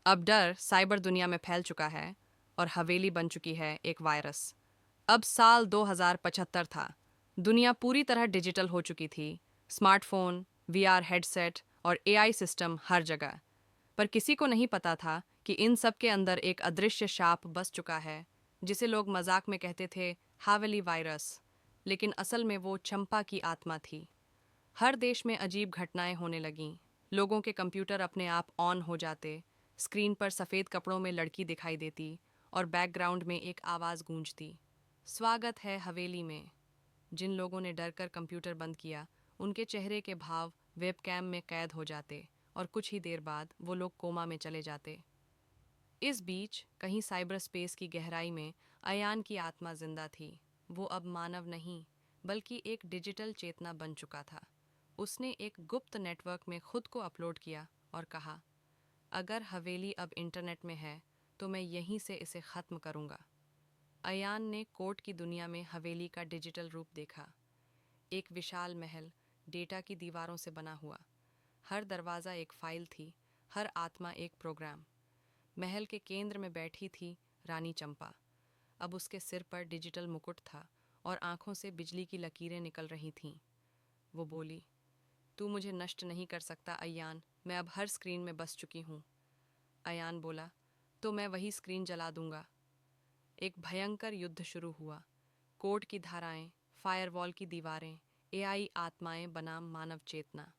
अब डर साइबर दुनिया में फैल चुका है और हवेली बन चुकी है एक वायरस। अब साल 2075 था। दुनिया पूरी तरह डिजिटल हो चुकी थी। स्मार्टफोन, वीआर हेडसेट और एआई सिस्टम हर जगह। पर किसी को नहीं पता था कि इन सब के अंदर एक अदृश्य शाप बस चुका है, जिसे लोग मजाक में कहते थे हावेली वायरस। लेकिन असल में वो चंपा की आत्मा थी। हर देश में अजीब घटनाएं होने लगीं। लोगों के कंप्यूटर अपने आप ऑन हो जाते, स्क्रीन पर सफ़ेद कपड़ों में लड़की दिखाई देती और बैकग्राउंड में एक आवाज़ गूंजती, स्वागत है हवेली में। जिन लोगों ने डर कर कंप्यूटर बंद किया, उनके चेहरे के भाव वेबकैम में कैद हो जाते और कुछ ही देर बाद वो लोग कोमा में चले जाते। इस बीच कहीं साइबर स्पेस की गहराई में अयान की आत्मा जिंदा थी। वो अब मानव नहीं, बल्कि एक डिजिटल चेतना बन चुका था। उसने एक गुप्त नेटवर्क में खुद को अपलोड किया और कहा, अगर हवेली अब इंटरनेट में है तो मैं यहीं से इसे ख़त्म करूंगा। अयान ने कोर्ट की दुनिया में हवेली का डिजिटल रूप देखा। एक विशाल महल, डेटा की दीवारों से बना हुआ। हर दरवाज़ा एक फाइल थी, हर आत्मा एक प्रोग्राम। महल के केंद्र में बैठी थी रानी चंपा। अब उसके सिर पर डिजिटल मुकुट था और आंखों से बिजली की लकीरें निकल रही थीं। वो बोली, तू मुझे नष्ट नहीं कर सकता अयान, मैं अब हर स्क्रीन में बस चुकी हूँ। अयान बोला, तो मैं वही स्क्रीन जला दूंगा। एक भयंकर युद्ध शुरू हुआ। कोर्ट की धाराएं, फायरवॉल की दीवारें, एआई आत्माएं बनाम मानव चेतना।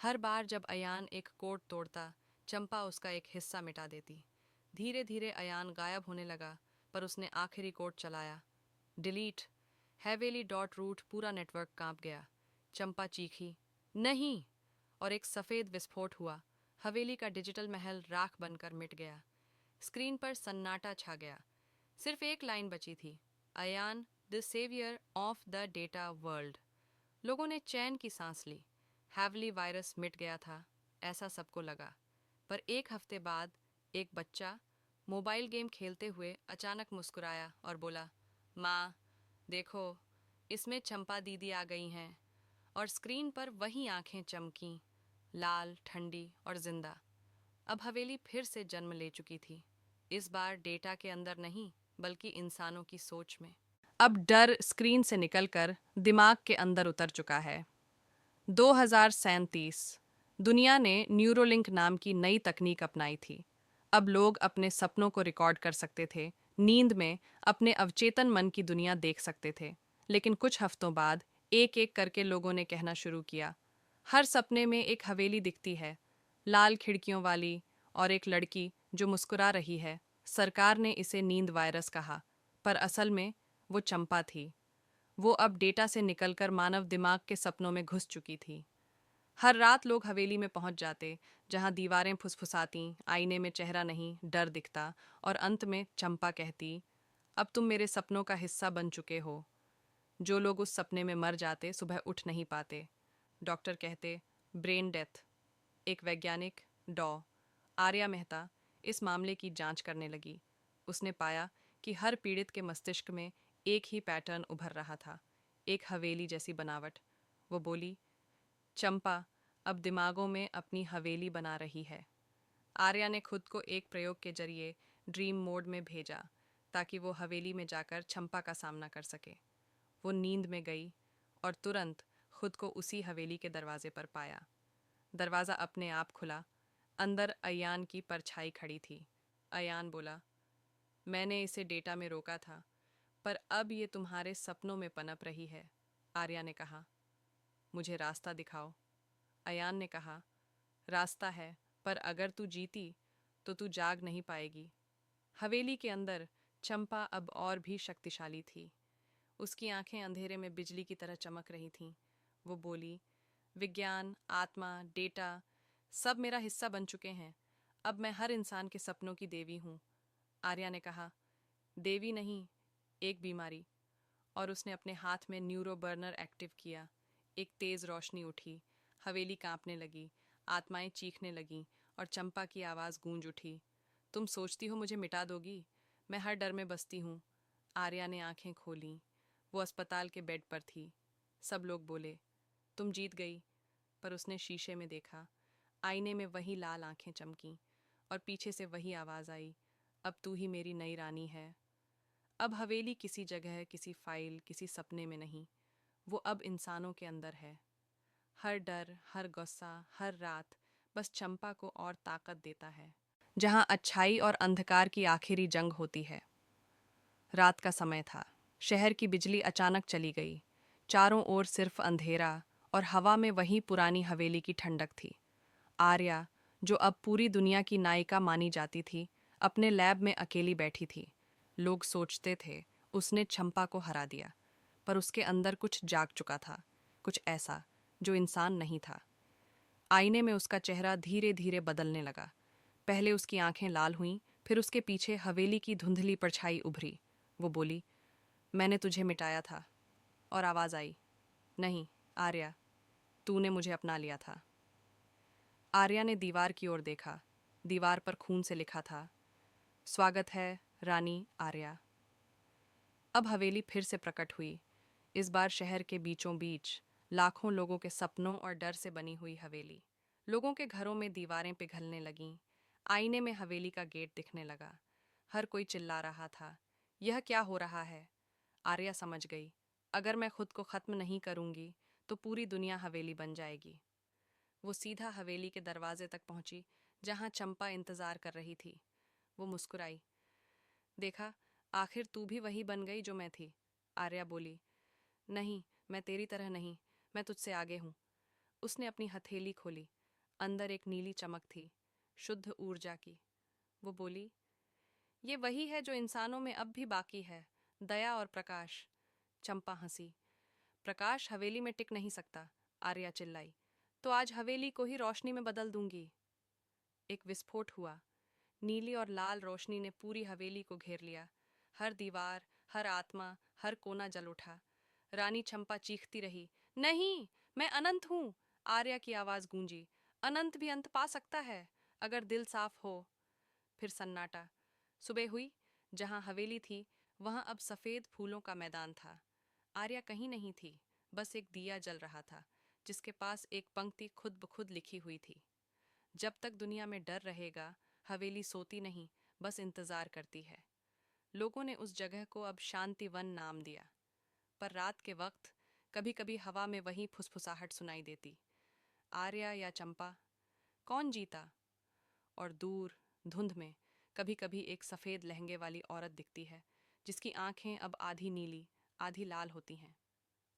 हर बार जब अयान एक कोड तोड़ता, चंपा उसका एक हिस्सा मिटा देती। धीरे धीरे अयान गायब होने लगा, पर उसने आखिरी कोड चलाया, डिलीट हैवेली डॉट रूट। पूरा नेटवर्क कांप गया। चंपा चीखी, नहीं, और एक सफ़ेद विस्फोट हुआ। हवेली का डिजिटल महल राख बनकर मिट गया। स्क्रीन पर सन्नाटा छा गया। सिर्फ एक लाइन बची थी, Ayaan the saviour of the data world. लोगों ने चैन की सांस ली। हैवली वायरस मिट गया था, ऐसा सबको लगा। पर एक हफ्ते बाद एक बच्चा मोबाइल गेम खेलते हुए अचानक मुस्कुराया और बोला, माँ, देखो, इसमें चंपा दीदी आ गई हैं। और स्क्रीन पर वही आंखें चमकीं, लाल, ठंडी और जिंदा। अब हवेली फिर से जन्म ले चुकी थी। इस बार डेटा के अंदर नहीं, बल्कि इंसानों की सोच में। अब डर स्क्रीन से निकलकर दिमाग के अंदर उतर चुका है। 2037 दुनिया ने न्यूरोलिंक नाम की नई तकनीक अपनाई थी। अब लोग अपने सपनों को रिकॉर्ड कर सकते थे, नींद में अपने अवचेतन मन की दुनिया देख सकते थे। लेकिन कुछ हफ्तों बाद एक एक करके लोगों ने कहना शुरू किया, हर सपने में एक हवेली दिखती है, लाल खिड़कियों वाली, और एक लड़की जो मुस्कुरा रही है। सरकार ने इसे नींद वायरस कहा, पर असल में वो चंपा थी। वो अब डेटा से निकलकर मानव दिमाग के सपनों में घुस चुकी थी। हर रात लोग हवेली में पहुंच जाते, जहां दीवारें फुसफुसाती, आईने में चेहरा नहीं डर दिखता, और अंत में चंपा कहती, अब तुम मेरे सपनों का हिस्सा बन चुके हो। जो लोग उस सपने में मर जाते सुबह उठ नहीं पाते। डॉक्टर कहते, ब्रेन डेथ। एक वैज्ञानिक, डॉ आर्या मेहता, इस मामले की जांच करने लगी। उसने पाया कि हर पीड़ित के मस्तिष्क में एक ही पैटर्न उभर रहा था, एक हवेली जैसी बनावट। वो बोली, चंपा अब दिमागों में अपनी हवेली बना रही है। आर्या ने खुद को एक प्रयोग के जरिए ड्रीम मोड में भेजा, ताकि वो हवेली में जाकर चंपा का सामना कर सके। वो नींद में गई और तुरंत खुद को उसी हवेली के दरवाजे पर पाया। दरवाज़ा अपने आप खुला। अंदर अयान की परछाई खड़ी थी। अयान बोला, मैंने इसे डेटा में रोका था, पर अब ये तुम्हारे सपनों में पनप रही है। आर्या ने कहा, मुझे रास्ता दिखाओ। अयान ने कहा, रास्ता है, पर अगर तू जीती तो तू जाग नहीं पाएगी। हवेली के अंदर चंपा अब और भी शक्तिशाली थी। उसकी आंखें अंधेरे में बिजली की तरह चमक रही थीं। वो बोली, विज्ञान, आत्मा, डेटा, सब मेरा हिस्सा बन चुके हैं। अब मैं हर इंसान के सपनों की देवी हूँ। आर्या ने कहा, देवी नहीं, एक बीमारी। और उसने अपने हाथ में न्यूरो बर्नर एक्टिव किया। एक तेज़ रोशनी उठी, हवेली कांपने लगी, आत्माएं चीखने लगीं और चंपा की आवाज़ गूंज उठी, तुम सोचती हो मुझे मिटा दोगी? मैं हर डर में बसती हूँ। आर्या ने आंखें खोलीं। वो अस्पताल के बेड पर थी। सब लोग बोले, तुम जीत गई। पर उसने शीशे में देखा। आईने में वही लाल आंखें चमकीं। और पीछे से वही आवाज़ आई, अब तू ही मेरी नई रानी है। अब हवेली किसी जगह, किसी फाइल, किसी सपने में नहीं, वो अब इंसानों के अंदर है। हर डर, हर गुस्सा, हर रात बस चंपा को और ताकत देता है। जहाँ अच्छाई और अंधकार की आखिरी जंग होती है। रात का समय था। शहर की बिजली अचानक चली गई। चारों ओर सिर्फ अंधेरा और हवा में वही पुरानी हवेली की ठंडक थी। आर्या, जो अब पूरी दुनिया की नायिका मानी जाती थी, अपने लैब में अकेली बैठी थी। लोग सोचते थे उसने चंपा को हरा दिया, पर उसके अंदर कुछ जाग चुका था, कुछ ऐसा जो इंसान नहीं था। आईने में उसका चेहरा धीरे धीरे बदलने लगा। पहले उसकी आंखें लाल हुईं, फिर उसके पीछे हवेली की धुंधली परछाई उभरी। वो बोली, मैंने तुझे मिटाया था। और आवाज आई, नहीं आर्या, तूने मुझे अपना लिया था। आर्या ने दीवार की ओर देखा। दीवार पर खून से लिखा था, स्वागत है रानी आर्या। अब हवेली फिर से प्रकट हुई। इस बार शहर के बीचों बीच, लाखों लोगों के सपनों और डर से बनी हुई हवेली। लोगों के घरों में दीवारें पिघलने लगीं। आईने में हवेली का गेट दिखने लगा। हर कोई चिल्ला रहा था, यह क्या हो रहा है? आर्या समझ गई, अगर मैं खुद को खत्म नहीं करूंगी तो पूरी दुनिया हवेली बन जाएगी। वो सीधा हवेली के दरवाजे तक पहुंची, जहां चंपा इंतजार कर रही थी। वो मुस्कुराई, देखा, आखिर तू भी वही बन गई जो मैं थी। आर्या बोली, नहीं, मैं तेरी तरह नहीं, मैं तुझसे आगे हूँ। उसने अपनी हथेली खोली। अंदर एक नीली चमक थी, शुद्ध ऊर्जा की। वो बोली, ये वही है जो इंसानों में अब भी बाकी है, दया और प्रकाश। चंपा हंसी, प्रकाश हवेली में टिक नहीं सकता। आर्या चिल्लाई, तो आज हवेली को ही रोशनी में बदल दूंगी। एक विस्फोट हुआ। नीली और लाल रोशनी ने पूरी हवेली को घेर लिया। हर दीवार, हर आत्मा, हर कोना जल उठा। रानी चंपा चीखती रही, नहीं, मैं अनंत हूँ। आर्या की आवाज गूंजी, अनंत भी अंत पा सकता है, अगर दिल साफ हो। फिर सन्नाटा। सुबह हुई। जहां हवेली थी, वहां अब सफेद फूलों का मैदान था। आर्या कहीं नहीं थी, बस एक दिया जल रहा था, जिसके पास एक पंक्ति खुद ब खुद लिखी हुई थी, जब तक दुनिया में डर रहेगा, हवेली सोती नहीं, बस इंतजार करती है। लोगों ने उस जगह को अब शांतिवन नाम दिया। पर रात के वक्त कभी कभी हवा में वही फुसफुसाहट सुनाई देती, आर्या या चंपा, कौन जीता? और दूर धुंध में कभी कभी एक सफ़ेद लहंगे वाली औरत दिखती है, जिसकी आंखें अब आधी नीली आधी लाल होती हैं।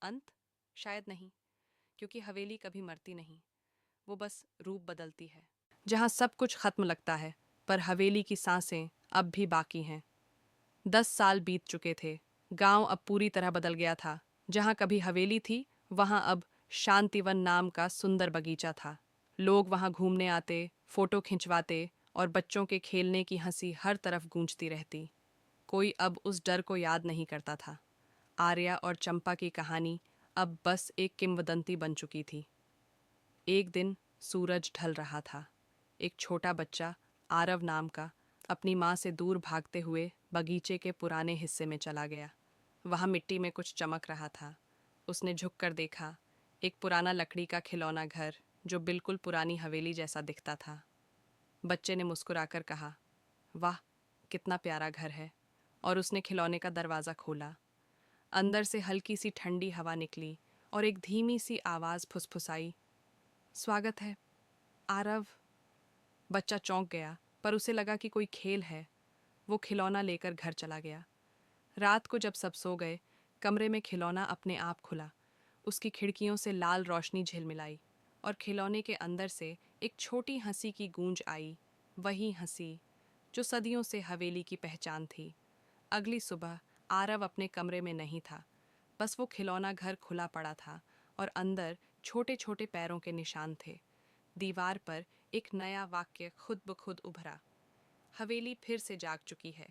अंत? शायद नहीं, क्योंकि हवेली कभी मरती नहीं, वो बस रूप बदलती है। जहाँ सब कुछ खत्म लगता है, पर हवेली की सांसें अब भी बाकी हैं। 10 साल बीत चुके थे। गांव अब पूरी तरह बदल गया था। जहाँ कभी हवेली थी, वहाँ अब शांतिवन नाम का सुंदर बगीचा था। लोग वहाँ घूमने आते, फोटो खिंचवाते और बच्चों के खेलने की हंसी हर तरफ गूंजती रहती। कोई अब उस डर को याद नहीं करता था। आर्या और चंपा की कहानी अब बस एक किंवदंती बन चुकी थी। एक दिन सूरज ढल रहा था। एक छोटा बच्चा, आरव नाम का, अपनी माँ से दूर भागते हुए बगीचे के पुराने हिस्से में चला गया। वहाँ मिट्टी में कुछ चमक रहा था। उसने झुककर देखा, एक पुराना लकड़ी का खिलौना घर, जो बिल्कुल पुरानी हवेली जैसा दिखता था। बच्चे ने मुस्कुराकर कहा, वाह, कितना प्यारा घर है। और उसने खिलौने का दरवाज़ा खोला। अंदर से हल्की सी ठंडी हवा निकली और एक धीमी सी आवाज़ फुसफुसाई, स्वागत है आरव। बच्चा चौंक गया, पर उसे लगा कि कोई खेल है। वो खिलौना लेकर घर चला गया। रात को जब सब सो गए, कमरे में खिलौना अपने आप खुला। उसकी खिड़कियों से लाल रोशनी झिलमिलाई और खिलौने के अंदर से एक छोटी हंसी की गूंज आई, वही हंसी जो सदियों से हवेली की पहचान थी। अगली सुबह आरव अपने कमरे में नहीं था, बस वो खिलौना घर खुला पड़ा था और अंदर छोटे छोटे पैरों के निशान थे। दीवार पर एक नया वाक्य खुद ब खुद उभरा, हवेली फिर से जाग चुकी है।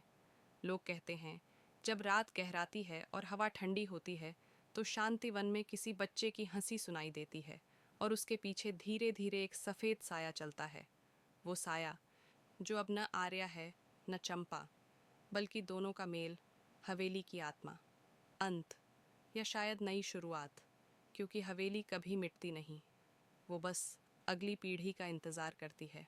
लोग कहते हैं, जब रात गहराती है और हवा ठंडी होती है, तो शांतिवन में किसी बच्चे की हंसी सुनाई देती है और उसके पीछे धीरे धीरे एक सफ़ेद साया चलता है। वो साया जो अब न आर्या है न चंपा, बल्कि दोनों का मेल, हवेली की आत्मा। अंत, या शायद नई शुरुआत, क्योंकि हवेली कभी मिटती नहीं, वो बस अगली पीढ़ी का इंतज़ार करती है।